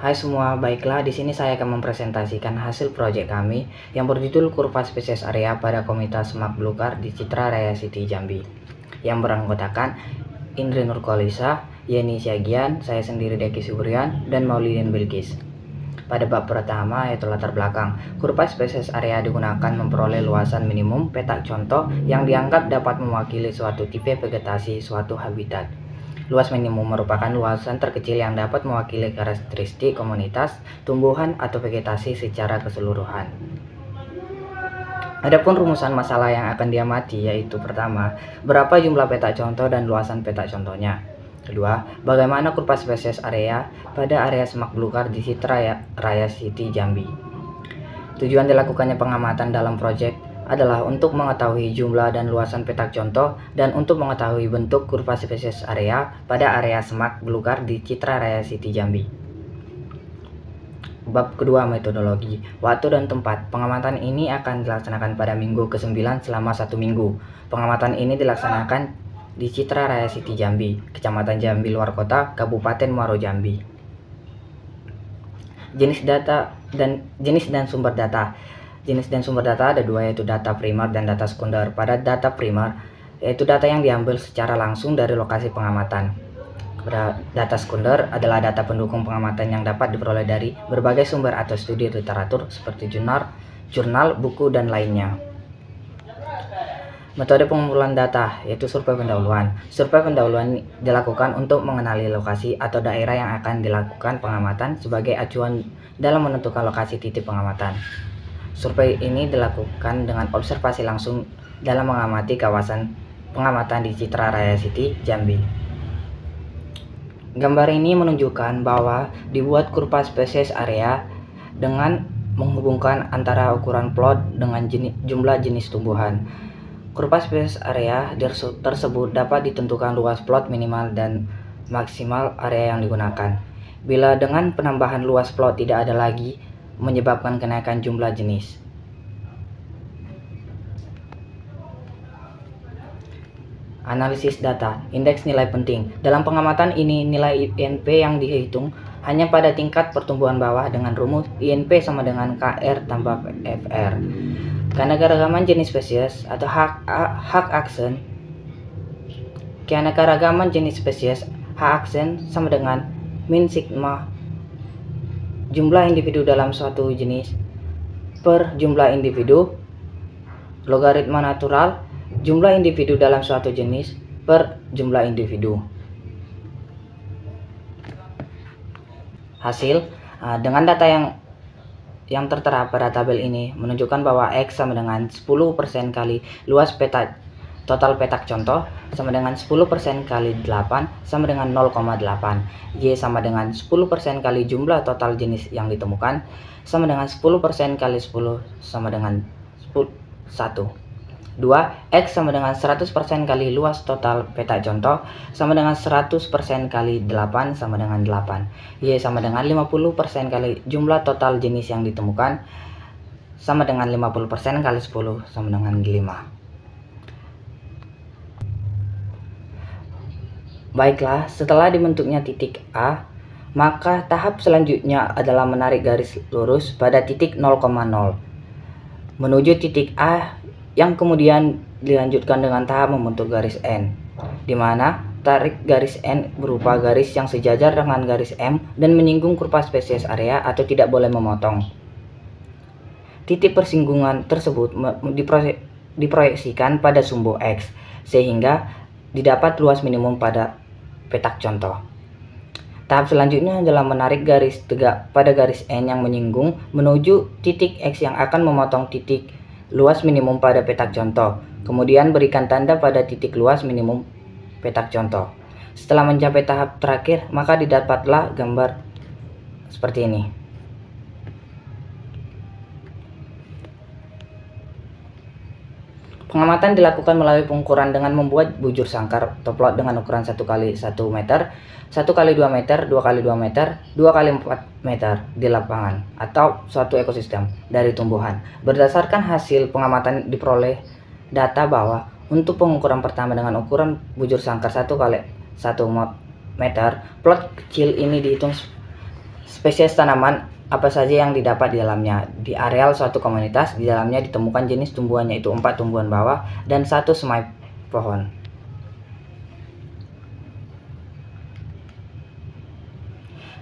Hai semua, baiklah di sini saya akan mempresentasikan hasil proyek kami yang berjudul Kurva Spesies Area pada Komunitas Semak Belukar di Citra Raya City Jambi yang beranggotakan Indri Nurkolisa, Yeni Syagian, saya sendiri Deki Subrian, dan Maulidin Bilkis. Pada bab pertama yaitu latar belakang, kurva spesies area digunakan memperoleh luasan minimum petak contoh yang dianggap dapat mewakili suatu tipe vegetasi suatu habitat. Luas minimum merupakan luasan terkecil yang dapat mewakili karakteristik komunitas, tumbuhan, atau vegetasi secara keseluruhan. Adapun rumusan masalah yang akan diamati yaitu pertama, berapa jumlah petak contoh dan luasan petak contohnya. Kedua, bagaimana kurva spesies area pada area semak belukar di Citra Raya City Jambi. Tujuan dilakukannya pengamatan dalam proyek adalah untuk mengetahui jumlah dan luasan petak contoh dan untuk mengetahui bentuk kurva spesies area pada area semak belukar di Citra Raya City Jambi. Bab kedua, metodologi, waktu dan tempat. Pengamatan ini akan dilaksanakan pada minggu ke-9 selama 1 minggu. Pengamatan ini dilaksanakan di Citra Raya City Jambi, Kecamatan Jambi Luar Kota, Kabupaten Muaro Jambi. Jenis dan sumber data. Jenis dan sumber data ada dua, yaitu data primer dan data sekunder. Pada data primer, yaitu data yang diambil secara langsung dari lokasi pengamatan. Pada data sekunder adalah data pendukung pengamatan yang dapat diperoleh dari berbagai sumber atau studi literatur seperti jurnal, buku, dan lainnya. Metode pengumpulan data yaitu survei pendahuluan. Survei pendahuluan dilakukan untuk mengenali lokasi atau daerah yang akan dilakukan pengamatan sebagai acuan dalam menentukan lokasi titik pengamatan. Survei ini dilakukan dengan observasi langsung dalam mengamati kawasan pengamatan di Citra Raya City Jambi. Gambar ini menunjukkan bahwa dibuat kurva spesies area dengan menghubungkan antara ukuran plot dengan jumlah jenis tumbuhan. Kurva spesies area tersebut dapat ditentukan luas plot minimal dan maksimal area yang digunakan. Bila dengan penambahan luas plot tidak ada lagi menyebabkan kenaikan jumlah jenis. Analisis data, indeks nilai penting. Dalam pengamatan ini, nilai INP yang dihitung hanya pada tingkat pertumbuhan bawah dengan rumus INP sama dengan KR tambah FR. Keanekaragaman jenis spesies atau hak aksen. Keanekaragaman jenis spesies hak aksen sama dengan min sigma jumlah individu dalam suatu jenis per jumlah individu logaritma natural jumlah individu dalam suatu jenis per jumlah individu. Hasil dengan data yang tertera pada tabel ini menunjukkan bahwa X sama dengan 10% kali luas total petak contoh sama dengan 10% kali 8 sama dengan 0,8. Y sama dengan 10% kali jumlah total jenis yang ditemukan sama dengan 10% kali 10 sama dengan 1. 2. X sama dengan 100% kali luas total petak contoh sama dengan 100% kali 8 sama dengan 8. Y sama dengan 50% kali jumlah total jenis yang ditemukan sama dengan 50% kali 10 sama dengan 5. Baiklah, setelah dibentuknya titik A, maka tahap selanjutnya adalah menarik garis lurus pada titik 0,0 menuju titik A yang kemudian dilanjutkan dengan tahap membentuk garis N, di mana tarik garis N berupa garis yang sejajar dengan garis M dan menyinggung kurva spesies area atau tidak boleh memotong. Titik persinggungan tersebut diproyeksikan pada sumbu X sehingga didapat luas minimum pada petak contoh. Tahap selanjutnya adalah menarik garis tegak pada garis N yang menyinggung menuju titik X yang akan memotong titik luas minimum pada petak contoh. Kemudian berikan tanda pada titik luas minimum petak contoh. Setelah mencapai tahap terakhir, maka didapatlah gambar seperti ini. Pengamatan dilakukan melalui pengukuran dengan membuat bujur sangkar atau plot dengan ukuran 1 kali 1 meter, 1 kali 2 meter, 2 kali 2 meter, 2 kali 4 meter di lapangan atau suatu ekosistem dari tumbuhan. Berdasarkan hasil pengamatan diperoleh data bahwa untuk pengukuran pertama dengan ukuran bujur sangkar 1 kali 1 meter, plot kecil ini dihitung Spesies tanaman apa saja yang didapat di dalamnya. Di areal suatu komunitas, di dalamnya ditemukan jenis tumbuhan yaitu 4 tumbuhan bawah dan 1 semai pohon.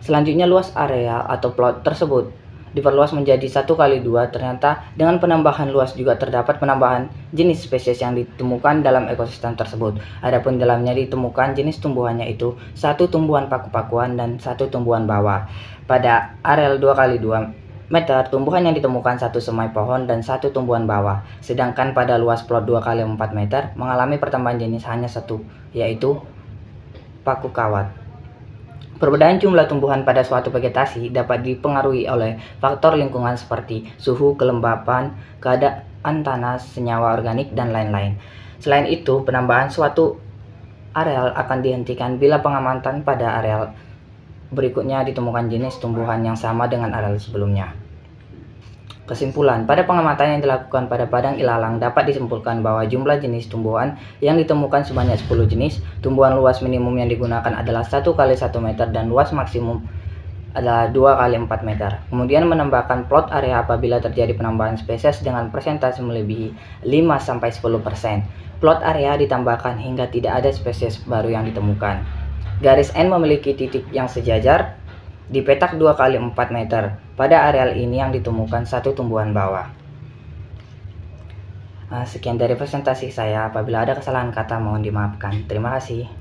Selanjutnya luas area atau plot tersebut diperluas menjadi 1x2. Ternyata dengan penambahan luas juga terdapat penambahan jenis spesies yang ditemukan dalam ekosistem tersebut. Adapun dalamnya ditemukan jenis tumbuhannya itu 1 tumbuhan paku-pakuan dan 1 tumbuhan bawah. Pada areal 2x2 meter, tumbuhan yang ditemukan 1 semai pohon dan 1 tumbuhan bawah. Sedangkan pada luas plot 2x4 meter mengalami pertambahan jenis hanya 1, yaitu paku kawat. Perbedaan jumlah tumbuhan pada suatu vegetasi dapat dipengaruhi oleh faktor lingkungan seperti suhu, kelembapan, keadaan tanah, senyawa organik, dan lain-lain. Selain itu, penambahan suatu areal akan dihentikan bila pengamatan pada areal berikutnya ditemukan jenis tumbuhan yang sama dengan areal sebelumnya. Kesimpulan, pada pengamatan yang dilakukan pada padang ilalang dapat disimpulkan bahwa jumlah jenis tumbuhan yang ditemukan sebanyak 10 jenis. Tumbuhan luas minimum yang digunakan adalah 1x1 meter dan luas maksimum adalah 2x4 meter. Kemudian menambahkan plot area apabila terjadi penambahan spesies dengan persentase melebihi 5-10%. Plot area ditambahkan hingga tidak ada spesies baru yang ditemukan. Garis N memiliki titik yang sejajar di petak 2x4 meter. Pada areal ini yang ditemukan 1 tumbuhan bawah. Sekian dari presentasi saya. Apabila ada kesalahan kata mohon dimaafkan. Terima kasih.